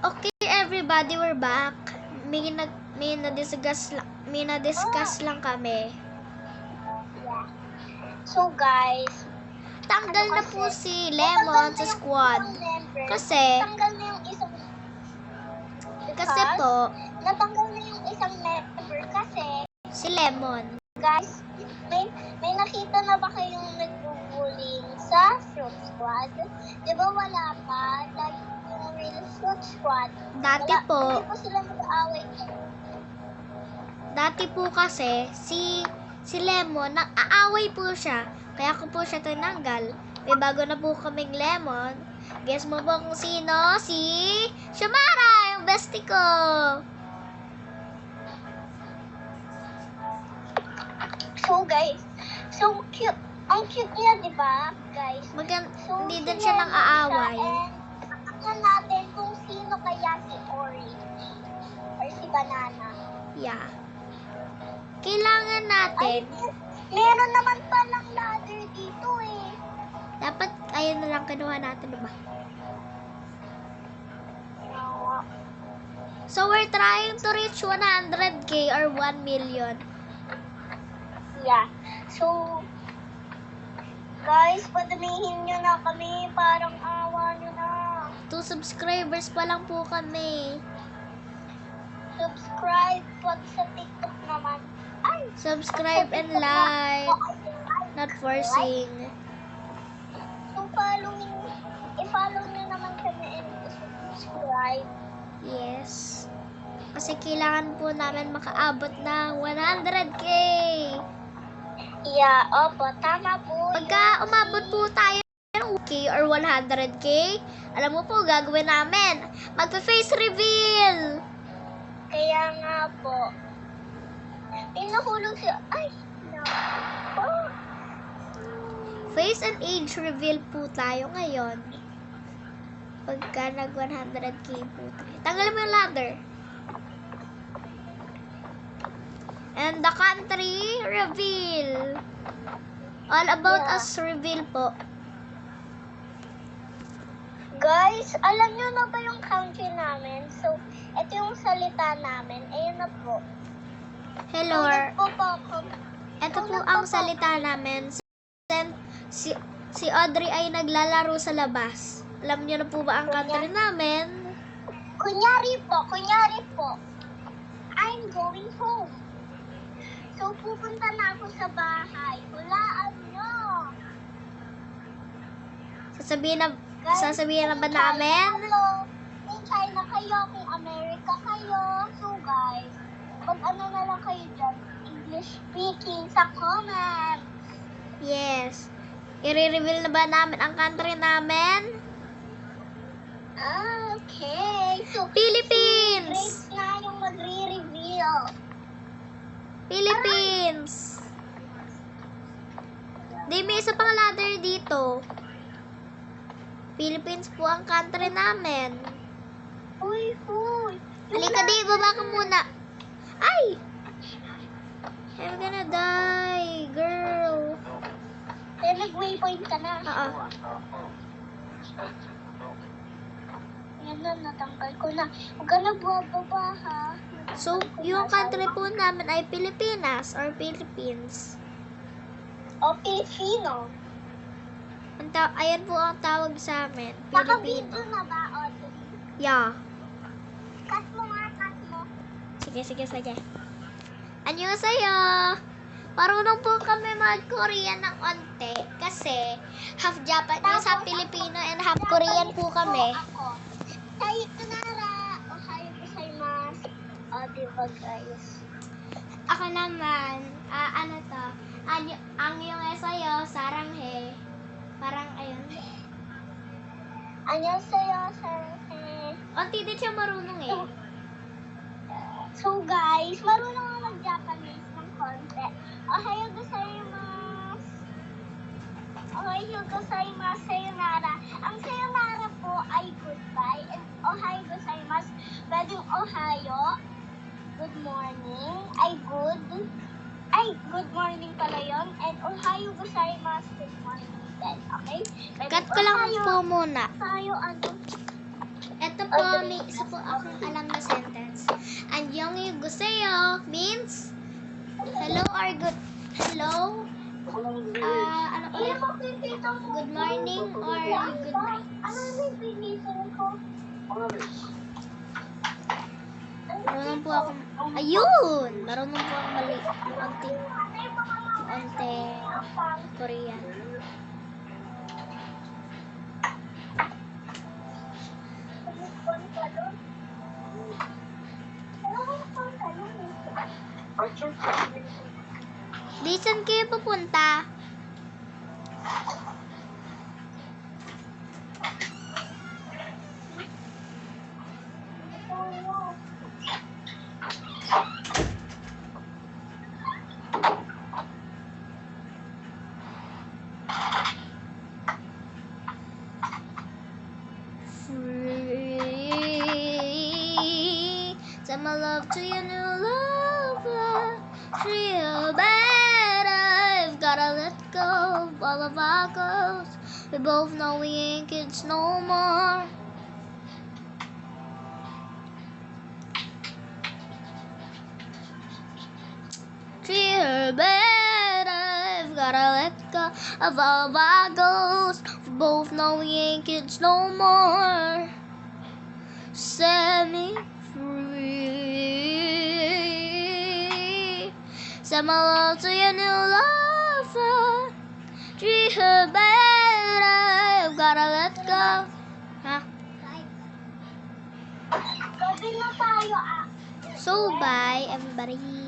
Okay, everybody, we're back. May na-discuss lang kami. Yeah. So guys, Tanggal na po si Lemon sa squad. Kasi natanggal na yung isang po, natanggal na yung isang member kasi si Lemon. guys, may nakita na ba kayong nag-bullying sa Fruit Squad? Di ba wala pa? Like yung real Fruit Squad. Dati po, Hindi po sila nag-aaway. dati po kasi si Lemon, nag-aaway po siya. Kaya ko po siya tinanggal. May bago na po kaming Lemon. Guess mo ba kung sino? Si Shamara, yung bestie ko. So guys, so cute. Ang cute niya, di ba, guys? So, Hindi din siya nang aaway. Tingnan natin kung sino kaya si Orange or si Banana. Yeah. Kailangan natin, Meron naman palang ladder dito eh. dapat ayun na lang kinuha natin, diba? So, we're trying to reach 100k or 1 million. Yeah. So, guys, padamihin nyo na kami. Parang awa nyo na. 2 subscribers pa lang po kami. Subscribe pag sa TikTok naman. Ay! Subscribe and like. Not forcing. So, i-follow nyo naman kami and subscribe. Yes. Kasi kailangan po namin makaabot ng 100k. Yeah, opo, tama po. Pagka umabot po tayo ng k or 100k, alam mo po, gagawin namin. Magpa-face reveal. Kaya nga po. Pinahulog siya. Ay, no. Oh. Face and age reveal po tayo ngayon. Pagka nag 100k po tayo. Tanggalin mo yung ladder. And the country reveal. All about us reveal po. Guys, alam nyo na ba yung country namin? So, ito yung salita namin. Ayun na po. Hello. So, Ito po ang salita namin. Si Audrey ay naglalaro sa labas. Alam niyo na po ba ang country namin? Kunyari po. I'm going home. So, pupunta na ako sa bahay. Hulaan nyo. Sasabihin na ba namin? Kung China kayo, kung America kayo. So, guys, ano na lang kayo dyan, English speaking sa comments. Yes. I-reveal na ba namin ang country namin? Okay. So, Philippines! Grace na yung magre-reveal. Philippines! Di, may isa pang ladder dito. Philippines po ang country namin. Uy. Halika di, baba ka muna. Ay! I'm gonna die, girl. Kaya nag-waypoint ka na. Oo. Yan na, natanggal ko na. Huwag ka na bababa ha. So, yung country po namin ay Pilipinas or Philippines. O, Filipino. Ayan po ang tawag sa amin. Nakabito Pilipino. na ba, Audrey? Yeah. Cut mo nga, cut mo. Sige. Annyeonghaseyo! Marunong po kami mag-Korean ng onte kasi half Japanese, half Filipino, and half Korean po kami. Sayonara! Ohayo gozaimasu. O, diba guys? Ako naman, annyeonghaseyo, saranghae. Parang ayun. Annyeonghaseyo, saranghae. Onti din siya marunong eh. So guys, marunong ako mag-Japanese ng konti. Ohayo gozaimasu. Ohayo gozaimasu, sayonara. Ang sayonara po ay goodbye. And ohayo gozaimasu, pwedeng ohayo, good morning, good morning pala yun. And ohayo gozaimasu, good morning din. Okay? Cut ko lang po muna. Tayo, ano? Ito Ito po, may isa po akong alam na sentence. 안녕히계세요 means hello or hello. Ano po yun? Good morning or good night. Ano yung binisip ko? Marunong po ako. Ayun! Marunong po ako mali. Onte Korean. Di saan kayo pupunta? Free. Send my love to your new lover. Feel better. I've gotta let go of all of our goals. We both know we ain't kids no more. Treat her better. I've gotta let go of all of our goals. We both know we ain't kids no more. Set me free. Send my love to your new lover. Treat her better. I've gotta let go. Ha? Gabi na tayo, ah. So bye everybody.